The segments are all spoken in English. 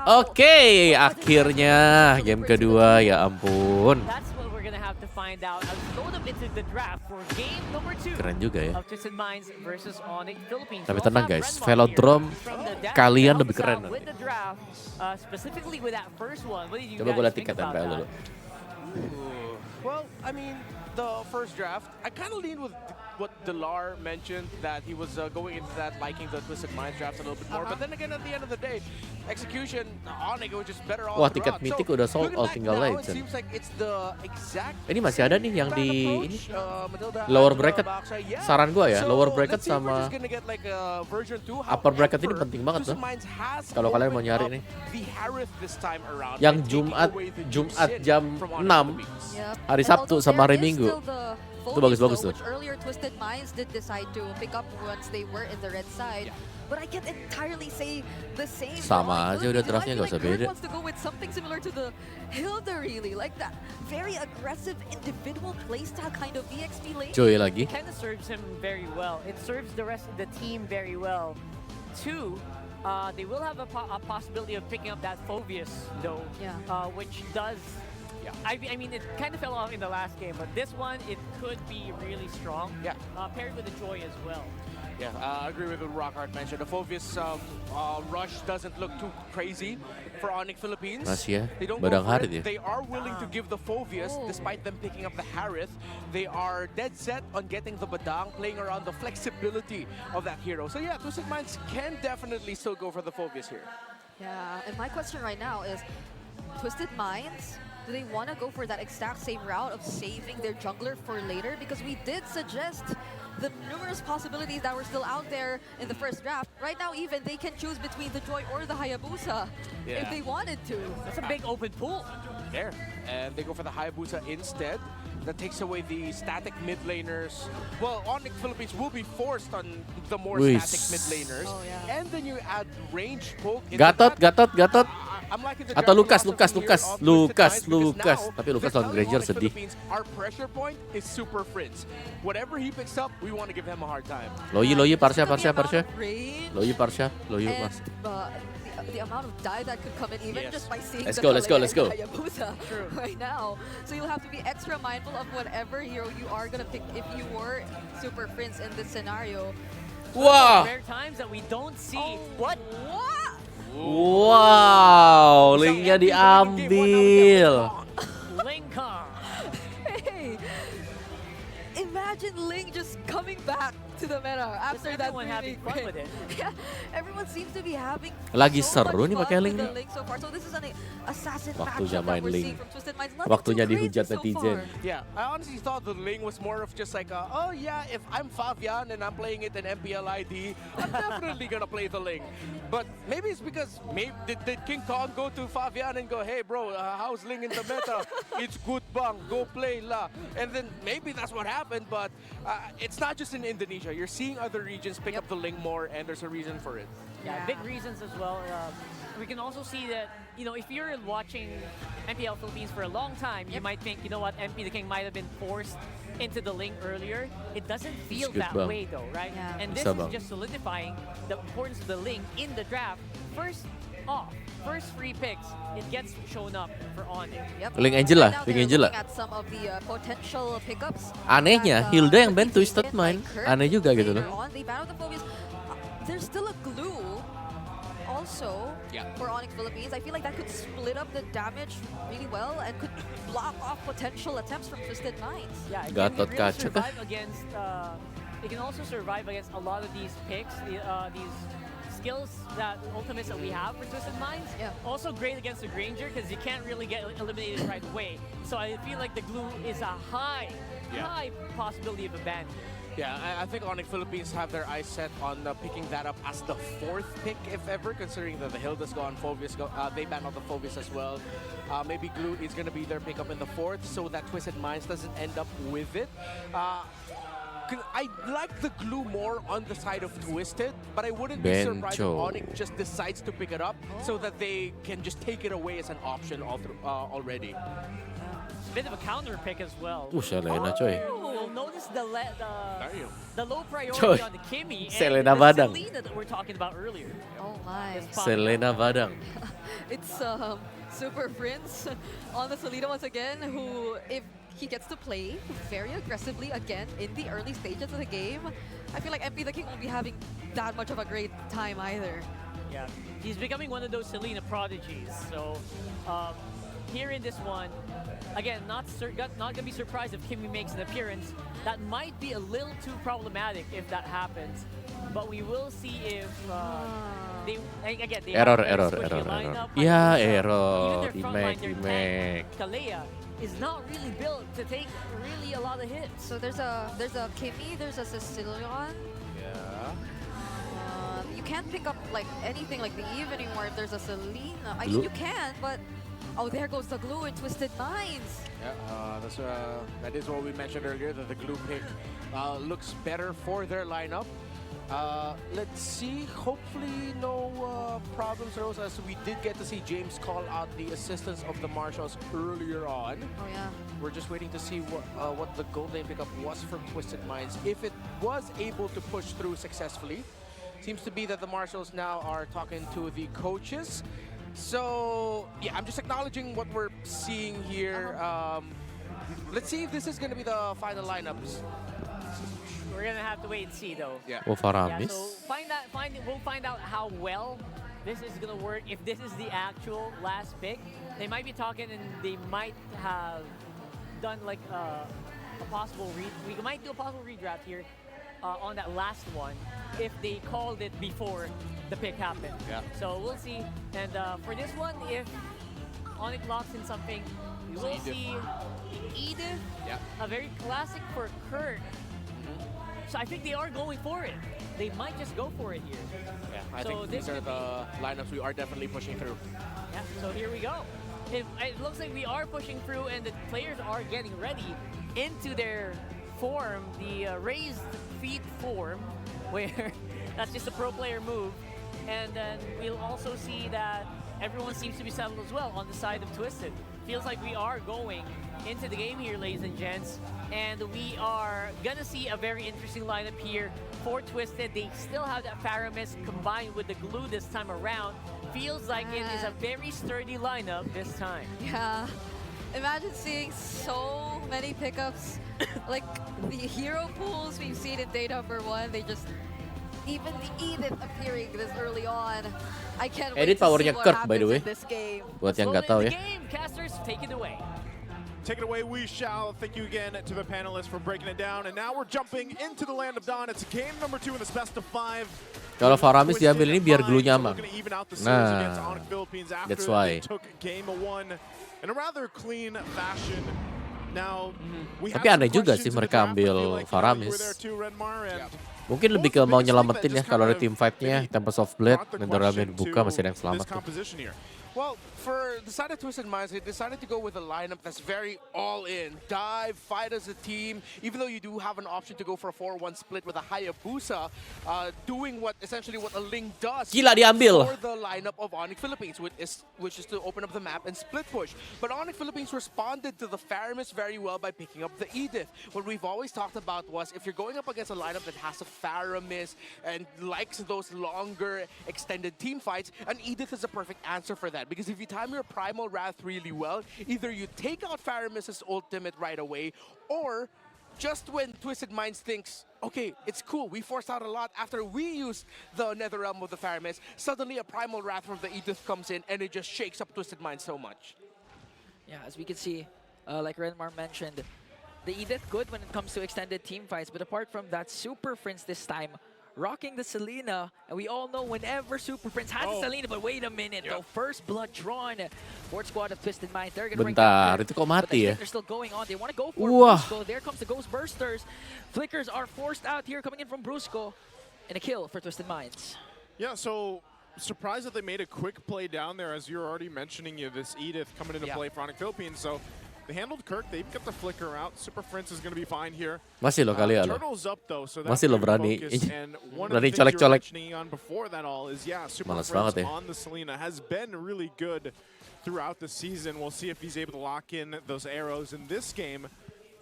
Oke, akhirnya game kedua, ya ampun. Keren juga ya. Tapi tenang guys, velodrome kalian lebih keren nanti. Coba gue liat tiket MPL dulu. Well, I mean, the first draft, I kind of leaned with what Delar mentioned, that he was going into that liking the Twisted Minds draft a little bit more. But then again, at the end of the day, execution, Onic was just better all Wah, throughout. tiket mythic udah sold out, tinggal It legend. seems like it's the exact Ini masih ada nih yang di ini Matilda, lower bracket. yeah. Saran gue ya, So, lower bracket let's see if we're sama just gonna get like a version 2. upper bracket ini However, penting banget tuh. Twisted Minds has Kalau kalian mau opened nyari up nih. the Harith this time around Yang by taking Jumat away the Jumat Sin jam from Onic 6 Philippines. hari Sabtu sama hari Minggu. Itu bagus-bagus tuh. Which earlier Twisted Minds did decide to pick up once they were in the red side. But I can't entirely say the same. Sama aja udah draftnya, gak usah beda. Wants to go with something similar to the Hilda, really, like that very aggressive individual playstyle kind of EXP lane. Cuy lagi. It kind of serves him very well. It serves the rest of the team very well. Two, they will have a possibility of picking up that Phobius though, which does. Yeah. I mean, it kind of fell off in the last game, but this one, it could be really strong. Yeah. Paired with the Joy as well. Yeah, I agree with what Rockhart mentioned. The Phobius rush doesn't look too crazy for Onic Philippines. Masih ya, They don't badang go for Harith it. ya. They are willing to give the Phobius, despite them picking up the Harith. They are dead set on getting the Badang, playing around the flexibility of that hero. So yeah, Twisted Minds can definitely still go for the Phobius here. Yeah, and my question right now is, Twisted Minds, do they want to go for that exact same route of saving their jungler for later? Because we did suggest the numerous possibilities that were still out there in the first draft. Right now, even they can choose between the Joy or the Hayabusa if they wanted to. That's a big open pool. There. And they go for the Hayabusa instead. That takes away the static mid laners. Well, Onic Philippines will be forced on the more static mid laners. Oh, yeah. And then you add range poke. Gatot. I'm liking the Atau draft Lukas. philosophy here on Twisted Minds because now Tapi Lukas they're lawan telling Granger Onic sedih. Philippines, our pressure point is super Fritz. Whatever he picks up, we want to give him a hard time. Loyi, Parsha. Range Loyi, Parsha. Loyi, and Mas. the amount of die that could come in even just by seeing Let's the go, let's go. Hayabusa right now. So you'll have to be extra mindful of whatever hero you are going to pick if you were Super Prince in this scenario. Wah. Rare times that we don't see. What? Wow, linknya diambil. Lincoln. Hey, imagine Ling just coming back to the meta after that. Everyone having fun with it. Yeah, everyone seems to be having Lagi so seru much nih fun pakai with Ling the nih. Ling so far. So this is an assassin Waktunya matchup main that we're Ling. seeing from Twisted Minds. Nothing Waktunya too crazy dihujat so netizen. far. Yeah, I honestly thought the Ling was more of just like, oh yeah, if I'm Fabian and I'm playing it in MPL ID, I'm definitely gonna play the Ling. But maybe it's because did King Kong go to Fabian and go, hey bro, how's Ling in the meta? It's good bang, go play la. And then maybe that's what happened, but it's not just in Indonesia. You're seeing other regions pick up the Ling more, and there's a reason for it. Yeah, big reasons as well. We can also see that, you know, if you're watching MPL Philippines for a long time, you might think, you know what, MP the King might have been forced into the Ling earlier. It doesn't feel that way though, right? Yeah. And this is just solidifying the importance of the Ling in the draft. First free picks, it gets shown up for Onic. Link Angel lah, Right now Link they're Angel lah. looking at some of the potential pickups Anehnya, that, Hilda yang ban could be Twisted needed Mind. by Kurt Aneh juga gitu later loh. on. They battled the Phobias. There's still a glue also for Onic Philippines. I feel like that could split up the damage really well and could block off potential attempts from Twisted Minds. Yeah, it Gatot can really kaca kah? survive against. It can also survive against a lot of these picks, these skills that ultimates that we have for Twisted Minds. Yeah. Also great against the Granger because you can't really get eliminated right away. So I feel like the glue is a high possibility of a ban. Yeah, I think Onic Philippines have their eyes set on picking that up as the 4th pick, if ever, considering that the Hilda's gone, Phobius go, they banned out the Phobius as well. Maybe Glue is going to be their pickup in the 4th, so that Twisted Minds doesn't end up with it. I like the Glue more on the side of Twisted, but I wouldn't be surprised if Onic just decides to pick it up so that they can just take it away as an option already. Bit of a counter pick as well. Selena coy. you'll notice the you go. low priority Coy. on the Kimmy and Selena the Badang. Selena that we're talking about earlier. Oh my. It's fine. Selena Badang. It's Super Prince on the Selena once again, who, if he gets to play very aggressively again in the early stages of the game, I feel like MP the King won't be having that much of a great time either. Yeah, he's becoming one of those Selena prodigies. So here in this one, again, not gonna be surprised if Kimmy makes an appearance. That might be a little too problematic if that happens. But we will see if they Error. lineup. Ya, Even error. their front line, Remake. their tank, Kalea, is not really built to take really a lot of hits. So there's a Kimmy, there's a Sicilian. Yeah. You can't pick up like anything like the Eve anymore if there's a Selena. I Glue? mean, you can, but oh, there goes the glue in Twisted Minds. Yeah, that is what we mentioned earlier, that the glue pick looks better for their lineup. Let's see, hopefully no problems arose, as we did get to see James call out the assistance of the Marshals earlier on. Oh yeah. We're just waiting to see what the gold lane pickup was from Twisted Minds. If it was able to push through successfully, seems to be that the Marshals now are talking to the coaches. So yeah, I'm just acknowledging what we're seeing here. Let's see if this is going to be the final lineups. We're gonna have to wait and see, though. Yeah. Oh, Faramis. Yeah, so we'll find out how well this is gonna work. If this is the actual last pick, they might be talking, and they might have done like a possible we might do a possible redraft here on that last one if they called it before the pick happened. Yeah. So we'll see. And for this one, if Onic locks in something, we will see Edith. Yeah. A very classic for Kurt. So I think they are going for it. They might just go for it here. Yeah, I So think these this are could the lineups we are definitely pushing through. Yeah, so here we go. It looks like we are pushing through, and the players are getting ready into their form, the raised feet form, where that's just a pro player move. And then we'll also see that everyone seems to be settled as well on the side of Twisted. Feels like we are going into the game here, ladies and gents. And we are gonna see a very interesting lineup here for Twisted. They still have that Faramis combined with the glue this time around. Feels like it is a very sturdy lineup this time. Yeah. Imagine seeing so many pickups. Like the hero pools we've seen in day number 1, they just, even the Edith appearing this early on. I can't wait Edit to see powernya what Kirk, by the happens way. in this game. Buat yang nggak Slow tahu in ya. the game, casters, take it away. Take it away, we shall. Thank you again to the panelists for breaking it down. And now we're jumping into the land of Dawn. It's game number 2 in this best of 5. Kalau Faramis diambil ini biar glue-nya aman. Nah, that's why. Took game 1 in a rather clean fashion. Now, we Tapi have aneh some juga questions sih in the mereka draft. I feel ambil like, Faramis. you were there too, Redmar, and Mungkin lebih ke mau nyelamatin ya kalau ada Teamfight-nya, Tempest of Blade, Netherrealm dibuka masih ada yang selamat tuh. Well, for the side of Twisted Minds, they decided to go with a lineup that's very all-in. Dive, fight as a team. Even though you do have an option to go for a 4-1 split with a Hayabusa, doing essentially what a Ling does Gila diambil. for the lineup of Onic Philippines, which is to open up the map and split push. But Onic Philippines responded to the Faramis very well by picking up the Edith. What we've always talked about was, if you're going up against a lineup that has a Faramis and likes those longer extended team fights, an Edith is a perfect answer for that. Because if you time your Primal Wrath really well, either you take out Faramis's ultimate right away, or just when Twisted Minds thinks, okay, it's cool, we forced out a lot after we used the Netherrealm of the Faramis, suddenly a Primal Wrath from the Edith comes in and it just shakes up Twisted Minds so much. Yeah, as we can see, like Renmar mentioned, the Edith good when it comes to extended team fights, but apart from that, Super Prince this time rocking the Selena, and we all know whenever Super Prince has a Selena, but wait a minute, though, first blood drawn. Fourth squad of Twisted Minds, they're gonna bring Bentar, back itu kok mati ya? they're still going on. They want to go for Wah. Brusco. There comes the Ghost Bursters. Flickers are forced out here, coming in from Brusco, and a kill for Twisted Minds. Yeah, so surprised that they made a quick play down there, as you're already mentioning, this Edith coming into play for Onic Philippines. So they handled Kirk. They've got the flicker out. Super Prince is going to be fine here. Masih loh kalian loh. Turtle's up though, so Masih loh that's berani. focus. And one of Berani the things you were colek-colek. mentioning on before that all is, Super Malas Prince banget ya. on the Selena has been really good throughout the season. We'll see if he's able to lock in those arrows in this game.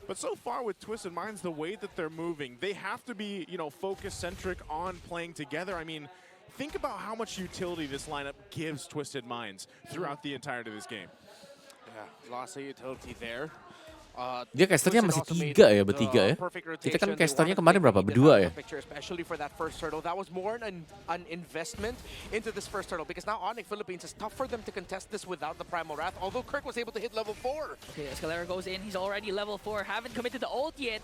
But so far with Twisted Minds, the way that they're moving, they have to be, you know, focus-centric on playing together. I mean, think about how much utility this lineup gives Twisted Minds throughout the entirety of this game. Yeah, lots of utility there. Dia casternya masih 3 ya, bertiga ya. Kita kan casternya kemarin berapa? Berdua ya. Especially for that first turtle, that was more an investment into this first turtle because now Onic Philippines is tough for them to contest this without the Primal Wrath. Although Kirk was able to hit level 4. Okay, Escalera goes in. He's already level 4. Haven't committed the ult yet.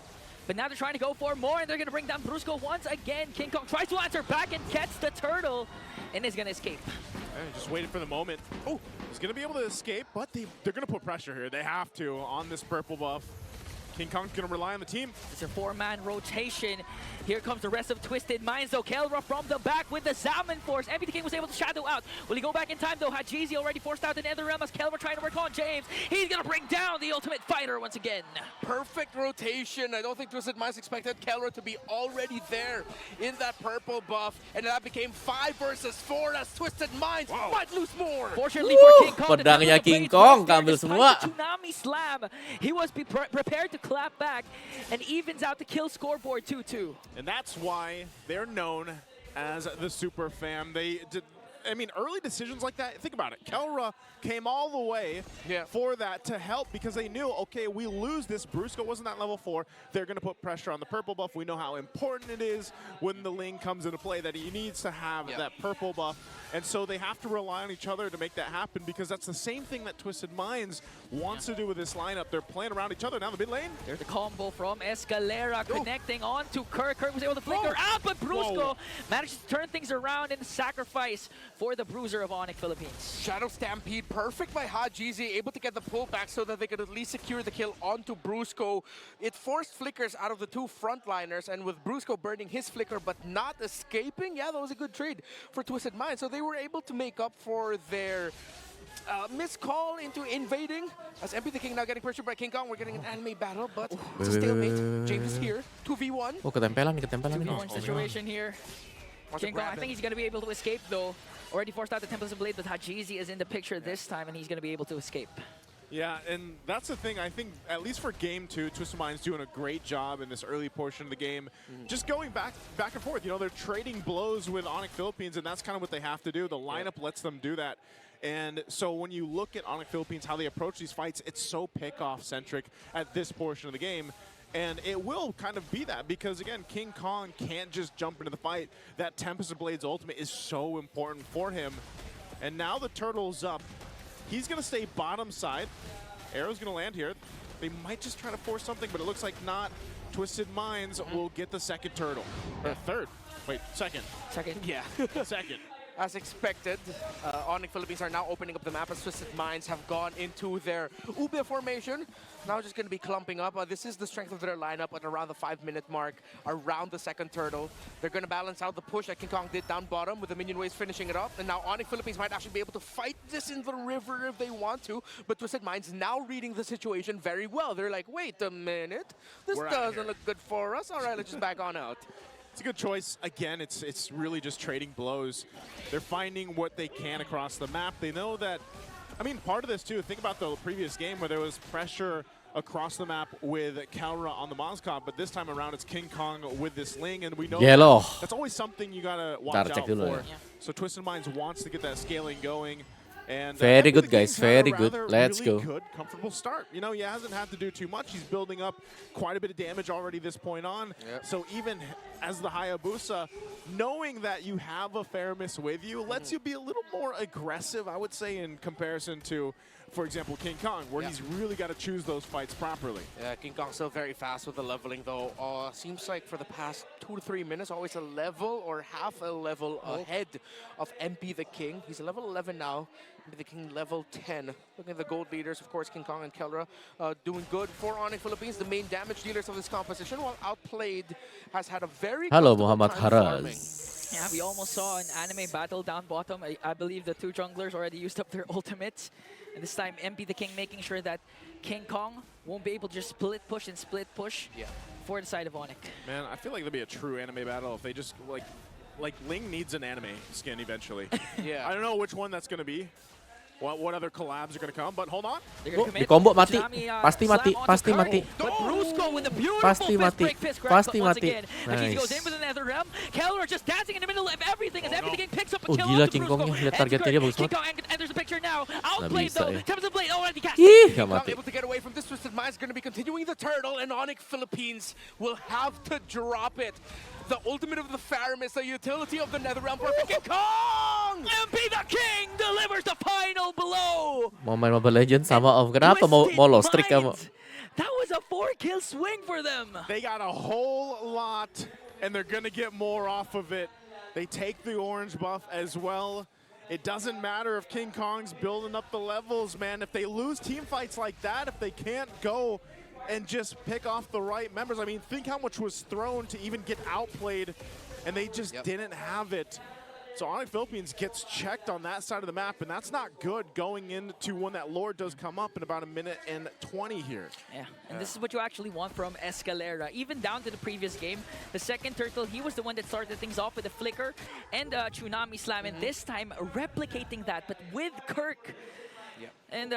But now they're trying to go for more, and they're going to bring down Brusco once again. King Kong tries to answer back and gets the turtle, and is going to escape. Just waited for the moment. Oh, he's going to be able to escape, but they're going to put pressure here. They have to on this purple buff. King Kong's going to rely on the team. It's a 4-man rotation. Here comes the rest of Twisted Minds, though. Kelra from the back with the Salmon Force. MVP King was able to shadow out. Will he go back in time, though? Hajizi already forced out the Nether Realm as Kelra trying to work on James. He's going to bring down the Ultimate Fighter once again. Perfect rotation. I don't think Twisted Minds expected Kelra to be already there in that purple buff. And that became 5 versus 4 as Twisted Minds might lose more. Fortunately for King Kong, pedangnya King Kong kambil semua. Tsunami Slam. He was prepared to clap back and evens out the kill scoreboard 2-2. And that's why they're known as the Super Fam. I mean, early decisions like that, think about it. Kelra came all the way for that to help because they knew, okay, we lose this. Brusco wasn't at level 4. They're going to put pressure on the purple buff. We know how important it is when the Ling comes into play that he needs to have that purple buff. And so they have to rely on each other to make that happen because that's the same thing that Twisted Minds wants to do with this lineup. They're playing around each other. Now the mid lane. There's the combo from Escalera connecting on to Kirk. Kirk was able to flicker out, but Brusco manages to turn things around in the sacrifice for the bruiser of Onic Philippines. Shadow Stampede, perfect by Hajizi, able to get the pullback so that they could at least secure the kill onto Brusco. It forced flickers out of the 2 frontliners, and with Brusco burning his flicker but not escaping, that was a good trade for Twisted Minds. So they were able to make up for their missed call into invading. As MP the King now getting pressured by King Kong, we're getting an anime battle, but it's a stalemate. James is here, 2v1. Oh, ketempelan nih. 2v1 situation here. King Kong, I think he's going to be able to escape though. Already forced out the Tempest of Blade, but Hajizi is in the picture this time, and he's going to be able to escape. Yeah, and that's the thing. I think, at least for Game 2, Twisted Minds doing a great job in this early portion of the game. Just going back and forth. You know, they're trading blows with Onic Philippines, and that's kind of what they have to do. The lineup lets them do that. And so when you look at Onic Philippines, how they approach these fights, it's so pick-off-centric at this portion of the game. And it will kind of be that because, again, King Kong can't just jump into the fight. That Tempest of Blades ultimate is so important for him. And now the turtle's up. He's going to stay bottom side. Arrow's going to land here. They might just try to force something, but it looks like not. Twisted Minds will get the second turtle. Or third. Wait, second. Second? Yeah. Second. As expected, Onic Philippines are now opening up the map as Twisted Minds have gone into their Ube formation. Now just going to be clumping up. This is the strength of their lineup at around the 5-minute mark, around the second turtle. They're going to balance out the push that King Kong did down bottom with the minion waves finishing it up. And now Onic Philippines might actually be able to fight this in the river if they want to. But Twisted Minds now reading the situation very well. They're like, wait a minute. This doesn't look good for us. All right, let's just back on out. It's a good choice. Again, it's really just trading blows. They're finding what they can across the map. They know that, I mean, part of this too, think about the previous game where there was pressure across the map with Kelra on the Mozcop, but this time around it's King Kong with this Ling, and we know that's always something you gotta watch out for. So Twisted Minds wants to get that scaling going. And very good, guys. Very good. Let's really go. Good, comfortable start. You know, he hasn't had to do too much. He's building up quite a bit of damage already this point on. So even as the Hayabusa, knowing that you have a Faramis with you lets you be a little more aggressive, I would say, in comparison to, for example, King Kong, where he's really got to choose those fights properly. Yeah, King Kong still very fast with the leveling, though. Seems like for the past 2 to 3 minutes, always a level or half a level ahead of MP the King. He's level 11 now. MP the King level 10. Looking at the gold leaders, of course, King Kong and Kelra doing good for Onic Philippines. The main damage dealers of this composition, while Outplayed has had a very Hello, comfortable Muhammad time farming. Haraz. Yeah, we almost saw an anime battle down bottom. I believe the 2 junglers already used up their ultimates. And this time, MP the King making sure that King Kong won't be able to just split push for the side of Onic. Man, I feel like there'll be a true anime battle if they just, like Ling needs an anime skin eventually. Yeah. I don't know which one that's going to be. what other collabs are going to come, but hold on. They're gonna Oh, commit. di combo mati. Tsunami, Pasti slam mati, onto pasti Kurt. mati. But Brusco with a beautiful Pasti fist mati. break, fist grab Pasti once mati. again. Akiji goes in Nice. with another realm. Keller just dancing in the middle of everything as everything picks up a Oh, kill gila onto King Kongnya. Brusco. Lihat And targetnya dia bagus King banget. Kong enters the picture now. Outplayed bisa though. ya. Tempest of Blade already cast. Ih, gak Not mati. able to get away from this. Twisted Mind's going to be continuing the turtle, and Onic Philippines will have to drop it. The ultimate of the Farum is the utility of the Netherrealm for King Kong! MP the King delivers the final blow. Mau main Mobile Legends sama Om. Kenapa mau lost streak kamu? That was a 4-kill swing for them. They got a whole lot, and they're going to get more off of it. They take the orange buff as well. It doesn't matter if King Kong's building up the levels, man. If they lose team fights like that, if they can't go and just pick off the right members. I mean, think how much was thrown to even get outplayed, and they just didn't have it. So Onic Philippines gets checked on that side of the map, and that's not good going into when that Lord does come up in about a minute and 20 here. Yeah, and this is what you actually want from Escalera. Even down to the previous game, the second turtle, he was the one that started things off with a flicker and Tsunami Slam, and this time replicating that, but with Kirk. And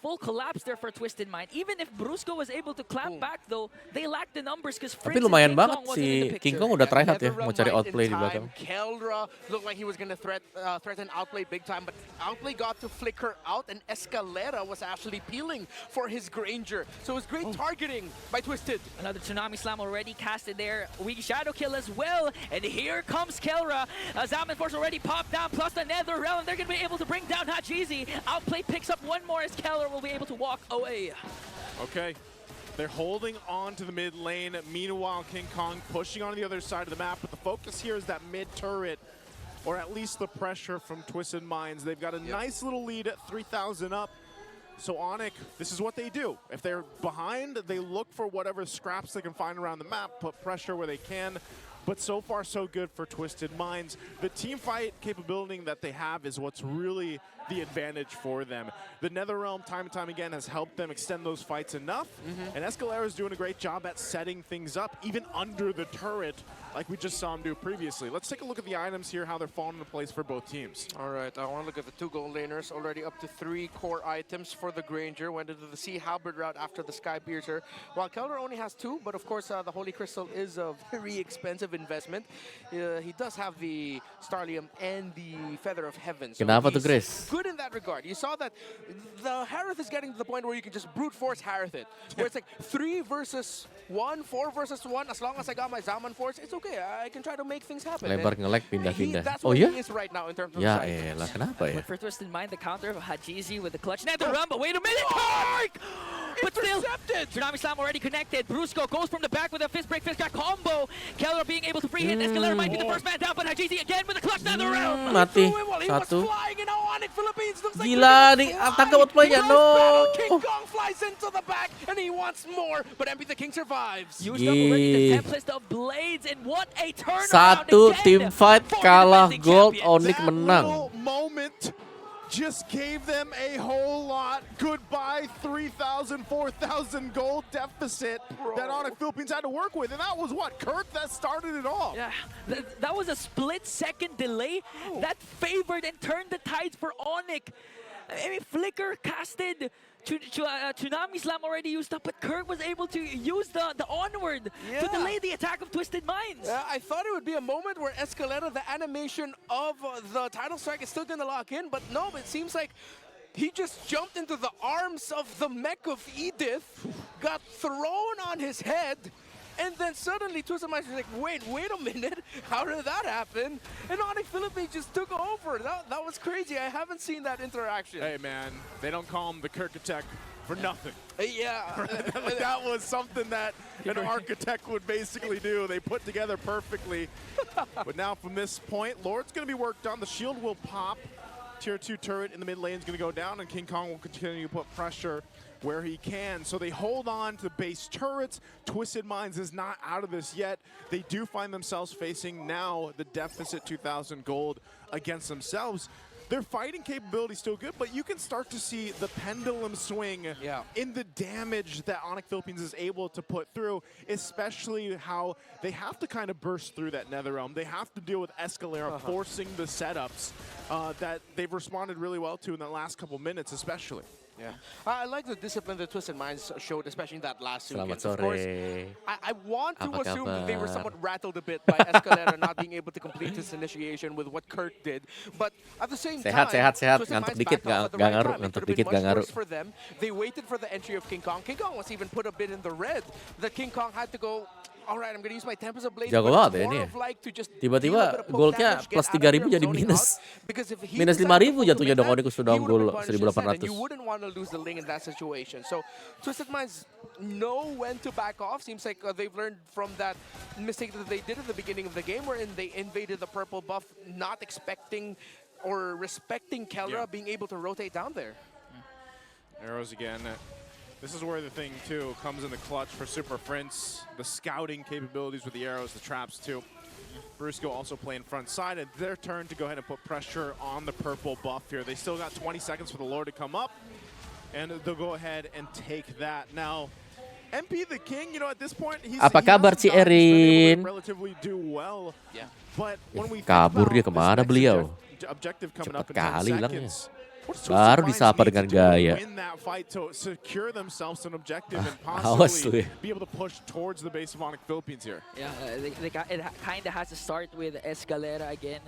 full collapse there for Twisted Mind. Even if Brusco was able to clap back though, they lacked the numbers because Tapi lumayan banget si King Kong udah try hard ya, mau cari outplay di belakang. Keldra looked like he was going to threaten outplay big time, but outplay got to flicker out, and Escalera was actually peeling for his Granger. So it was great targeting by Twisted. Another Tsunami Slam already casted there. Weak Shadow Kill as well. And here comes Kelra. Zaman Force already popped down, plus the Nether Realm. They're going to be able to bring down Hajizi. Outplay picks up one more as Keller will be able to walk away. Okay. They're holding on to the mid lane. Meanwhile, King Kong pushing on the other side of the map. But the focus here is that mid turret, or at least the pressure from Twisted Minds. They've got a nice little lead at 3,000 up. So Onic, this is what they do. If they're behind, they look for whatever scraps they can find around the map, put pressure where they can. But so far, so good for Twisted Minds. The team fight capability that they have is what's really the advantage for them. The Netherrealm, time and time again, has helped them extend those fights enough. And Escalera is doing a great job at setting things up, even under the turret, like we just saw him do previously. Let's take a look at the items here, how they're falling into place for both teams. All right, I want to look at the two gold laners. Already up to 3 core items for the Granger. Went into the Sea Halberd route after the Sky Piercer. While Keldra only has 2, but of course the Holy Crystal is a very expensive investment. He does have the Starlium and the Feather of Heaven. So Kenapa tuh, he's Grace? good in that regard. You saw that the Harith is getting to the point where you can just brute force Harith it. Where it's like 3 versus 1, 4 versus 1. As long as I got my Zaman Force, it's okay. I can try to make things happen. Lebar And nge-lag pindah-pindah. that's Oh where ya? he is right now in terms of Ya strategy. elah, kenapa ya? But for Twisted Mind, the counter of Hajizi with the clutch Nether Realm, but wait a minute, Kark! But still, Tsunami Slam already connected. Brusco goes from the back with a fist break, fist crack combo. Keller being able to free hit. Escalera might be the first man down, but Hajizi again with the clutch Nether Realm. Mati. He was Satu. flying, and now Onic Philippines looks like Gila, they're di gonna tangkap fly. outplaynya. Rose No. battle, King Kong flies into the back, and he wants more, but MP the King survives. Used up already the Tempest of Blades, and what a turnaround Satu again team fight for the kalah defending gold, champions. Onic That menang. little moment just gave them a whole lot. Goodbye 3,000, 4,000 gold deficit that Onic Philippines had to work with. And that was what, Kirk, that started it all. Yeah, that was a split-second delay that favored and turned the tides for Onic. I mean, Flicker casted, Tsunami Slam already used up, but Kirk was able to use the onward to delay the attack of Twisted Minds. Yeah, I thought it would be a moment where Escalera, the animation of the title strike is still going to lock in, but no, it seems like he just jumped into the arms of the mech of Edith, got thrown on his head, and then suddenly Twisted Minds was like, wait a minute, how did that happen? And Onic Philippines just took over. That was crazy. I haven't seen that interaction. Hey, man, they don't call him the Kirk attack for nothing. Yeah. That was something that an architect would basically do. They put together perfectly. But now from this point, Lord's going to be worked on. The shield will pop. Tier 2 turret in the mid lane is going to go down, and King Kong will continue to put pressure where he can. So they hold on to base turrets. Twisted Minds is not out of this yet. They do find themselves facing now the deficit 2,000 gold against themselves. their fighting capability is still good, but you can start to see the pendulum swing in the damage that Onic Philippines is able to put through, especially how they have to kind of burst through that Netherrealm. They have to deal with Escalera forcing the setups that they've responded really well to in the last couple minutes, especially. Yeah, I like the discipline that Twisted Minds showed, especially in that last Selamat Of course, sore. I want to Apa assume that they were kabar? somewhat rattled a bit by Escalera not being able to complete his initiation with what Kurt did. But at the same Sehat, time, sehat. Twisted Ngantuk Minds dikit, backed off at the nggak right ngaruh. time. It Ngantuk could have been dikit, nggak much ngaruh. worse for them. They waited for the entry of King Kong. King Kong was even put a bit in the red. The King Kong had to go, all right, I'm going to use my Tempest of Blades. Jago but it's banget ya more ini ya. of like to just Tiba-tiba deal a bit of poke golnya damage, get plus out of 3.000 here, jadi zoning minus. out. Because if he Minus decided 5.000 to jatuhnya dong make Onic that, sudah he would have unggul been punished instead, and 1.800. you wouldn't want to lose the Ling in that situation. So Twisted Minds know when to back off. Seems like they've learned from that mistake that they did at the beginning of the game, wherein they invaded the purple buff, not expecting or respecting Kelra being able to rotate down there. Arrows again. This is where the thing, too, comes in the clutch for Super Prince. The scouting capabilities with the arrows, the traps, too. Brusco also playing front side, and their turn to go ahead and put pressure on the purple buff here. They still got 20 seconds for the Lord to come up, and they'll go ahead and take that. Now, MP the King, you know, at this point, he's Apa kabar, Ci Erin? relatively do well. Yeah. But when we Kabur dia think kemana about this beliau? next objective coming Cepat up in 10 kali hilangnya. seconds. What does Baru Twisted disapa Minds dengan need to do to gaya. win that fight to secure themselves an objective and awas lu possibly ya. be able to push towards the base of Onic Philippines here? Yeah, it kind of has to start with Escalera again,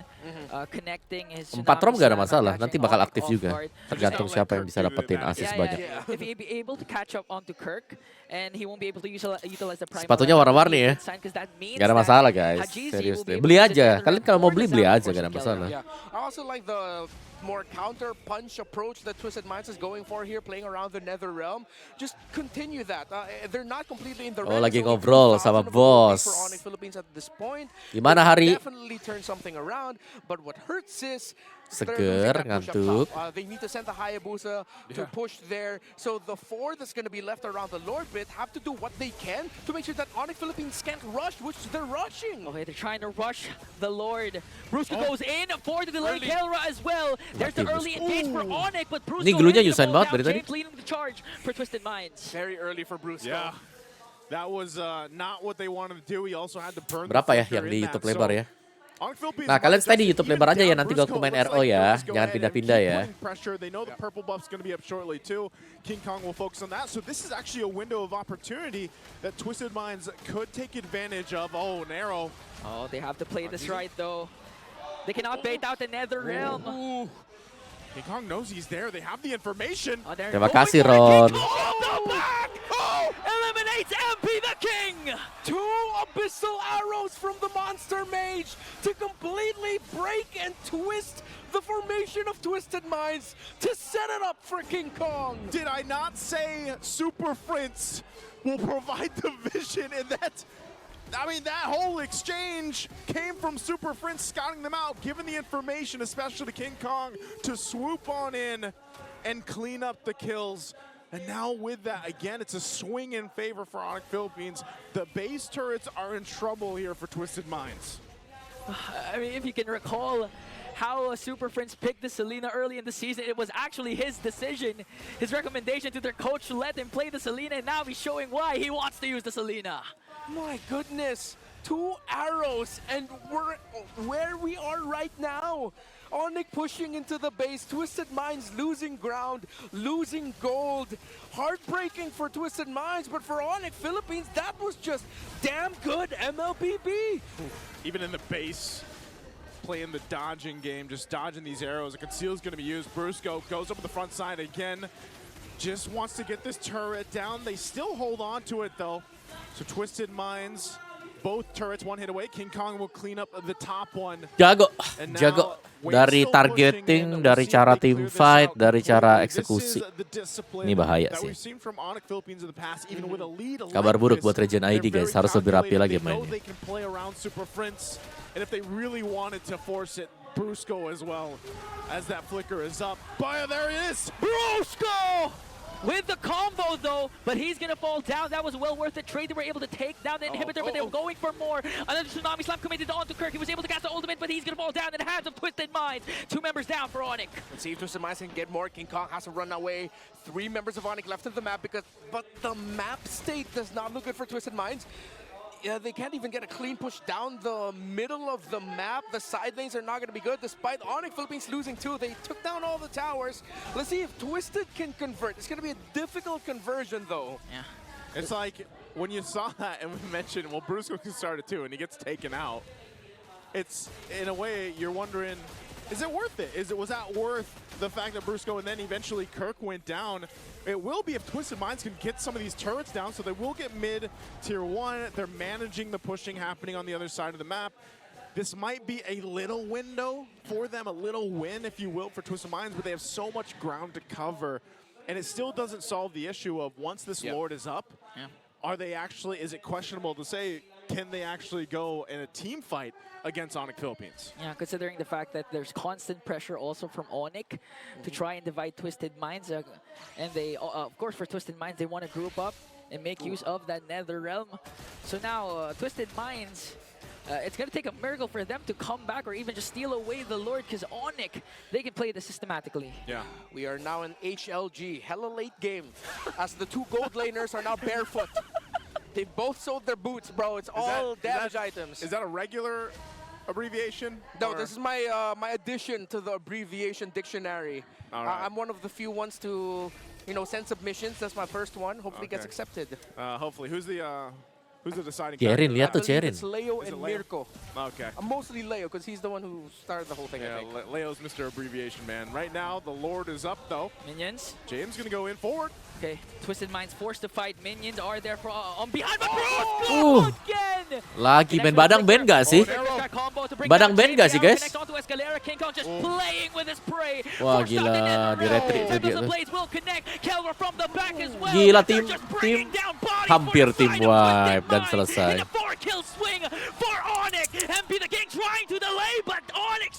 connecting his. 4 rom gak ada masalah, catching nanti bakal off aktif juga. guard. Tergantung siapa yang bisa dapetin assist banyak. If he be able to catch up onto Kirk, and he won't be able to utilize the primal. Sepatunya warna-warni ya. Gak ada masalah guys, serius deh. Beli aja, kalian kalau mau beli aja, gak ada masalah. Yeah, I also like the more counter punch approach that Twisted Minds is going for here, playing around the Nether Realm. Just continue that. They're not completely in the red. Lagi It's only ngobrol 2,000 sama of a goal bos. for Onic Philippines at this point. Gimana, They Hari? Definitely turn something around, but what hurts is they're Seger, losing that push up ngantuk. top. They need to send the Hayabusa to push there. So the 4 that's going to be left around the Lord bit have to do what they can to make sure that Onic Philippines can't rush, which they're rushing. Okay, they're trying to rush the Lord. Brusco goes in for the delay. Kelra as well. There's the early engage for Onic, but Brusco Ini glunya hands the Usain ball banget down. dari tadi. James leading the charge for Twisted Minds. Very early for Brusco. Yeah. That was not what they wanted to do. He also had to burn Berapa the ya flicker yang di in YouTube that. lebar So, ya? Onic Philippines Nah, kalian might stay di just YouTube even lebar aja ya, down nanti gua Brusco. main Looks RO like ya. Brusco Jangan ahead and pindah-pindah keep ya. putting pressure. They know the purple buff's going to be up shortly too. King Kong will focus on that. So this is actually a window of opportunity that Twisted Minds could take advantage of. Oh, narrow. Oh, they have to play this right though. They cannot bait out the Nether Realm. Ooh. King Kong knows he's there. They have the information. Oh, they're Terima going kasih, for it. Ron. King Kong off the back! Oh, eliminates MP the King! 2 abyssal arrows from the Monster Mage to completely break and twist the formation of Twisted Minds to set it up for King Kong. Did I not say Super Prince will provide the vision in that? I mean, that whole exchange came from Super Prince scouting them out, giving the information, especially to King Kong, to swoop on in and clean up the kills. And now with that, again, it's a swing in favor for Onic Philippines. The base turrets are in trouble here for Twisted Minds. I mean, if you can recall how Super Prince picked the Selena early in the season, it was actually his decision, his recommendation to their coach to let him play the Selena, and now he's showing why he wants to use the Selena. My goodness, 2 arrows, and we're where we are right now. Onic pushing into the base, Twisted Minds losing ground, losing gold. Heartbreaking for Twisted Minds, but for Onic Philippines, that was just damn good MLBB. Even in the base, playing the dodging game, just dodging these arrows. A conceal is going to be used. Brusco goes up to the front side again. Just wants to get this turret down. They still hold on to it, though. So Twisted Minds, both turrets one hit away. King Kong will clean up the top one. Jago, And jago. now, Dari Wayne's still targeting, pushing in. dari We'll see cara if they clear team this fight, out. dari cara This eksekusi. is the discipline Ini bahaya that sih. we've seen from Onic Philippines in the past, even with a lead Kabar like buruk this, buat Regen they're ID guys, very harus lebih rapi calculated. lagi They know mainnya. they can play around Super Prince, and if they really wanted to force it, Brusco as well, as that flicker is up. But there it is! Brusco! with the combo though, but he's gonna fall down. That was well worth the trade. They were able to take down the inhibitor, but they were going for more. Another Tsunami Slam committed onto Kirk. He was able to cast the ultimate, but he's gonna fall down in the hands of Twisted Minds. 2 members down for Onic. Let's see if Twisted Minds can get more. King Kong has to run away. 3 members of Onic left of the map, but the map state does not look good for Twisted Minds. Yeah, they can't even get a clean push down the middle of the map. The side lanes are not going to be good, despite Onic Philippines losing 2. They took down all the towers. Let's see if Twisted can convert. It's going to be a difficult conversion, though. Yeah. It's like, when you saw that and we mentioned, well, Brusco can start it too, and he gets taken out. It's, in a way, you're wondering, is it worth it? Was that worth the fact that Brusco and then eventually Kirk went down? It will be if Twisted Minds can get some of these turrets down, so they will get mid tier 1. They're managing the pushing happening on the other side of the map. This might be a little window for them, a little win, if you will, for Twisted Minds, but they have so much ground to cover. And it still doesn't solve the issue of once this Lord is up, are they actually, is it questionable to say, can they actually go in a team fight against Onic Philippines? Yeah, considering the fact that there's constant pressure also from Onic to try and divide Twisted Minds. And they, of course, for Twisted Minds, they want to group up and make use of that Nether Realm. So now, Twisted Minds, it's going to take a miracle for them to come back or even just steal away the Lord, because Onic, they can play this systematically. Yeah. We are now in HLG, hella late game, as the 2 gold laners are now barefoot. They both sold their boots, bro. It's all damage items. Is that a regular abbreviation? No, this is my my addition to the abbreviation dictionary. All right. I'm one of the few ones to, send submissions. That's my first one. Hopefully it gets accepted. Hopefully. Who's the deciding Jerin, factor? lihat tuh I believe Jerin. it's Leo Is it and Leo? Mirko. Okay. Mostly Leo, because he's the one who started the whole thing, Yeah, I think. Leo's Mr. Abbreviation Man. Right now, the Lord is up, though. Minions. James gonna go in forward. Okay, Twisted Minds forced to fight. Minions are there for on behind, but Brusco Uh. again! Lagi main badang band gak sih? Badang band gak sih, guys? King Kong just playing with his prey. Wah, Forced out gila, the Nether di retreat Realm. tuh dia Tempest of tuh. Blades will connect. Kelvin from the back as well. Gila, They're tim just bringing down bodies hampir for the tim side of Twisted wipe dan Minds. selesai. And a 4-kill swing for Onic. MP the King trying to delay, but Onic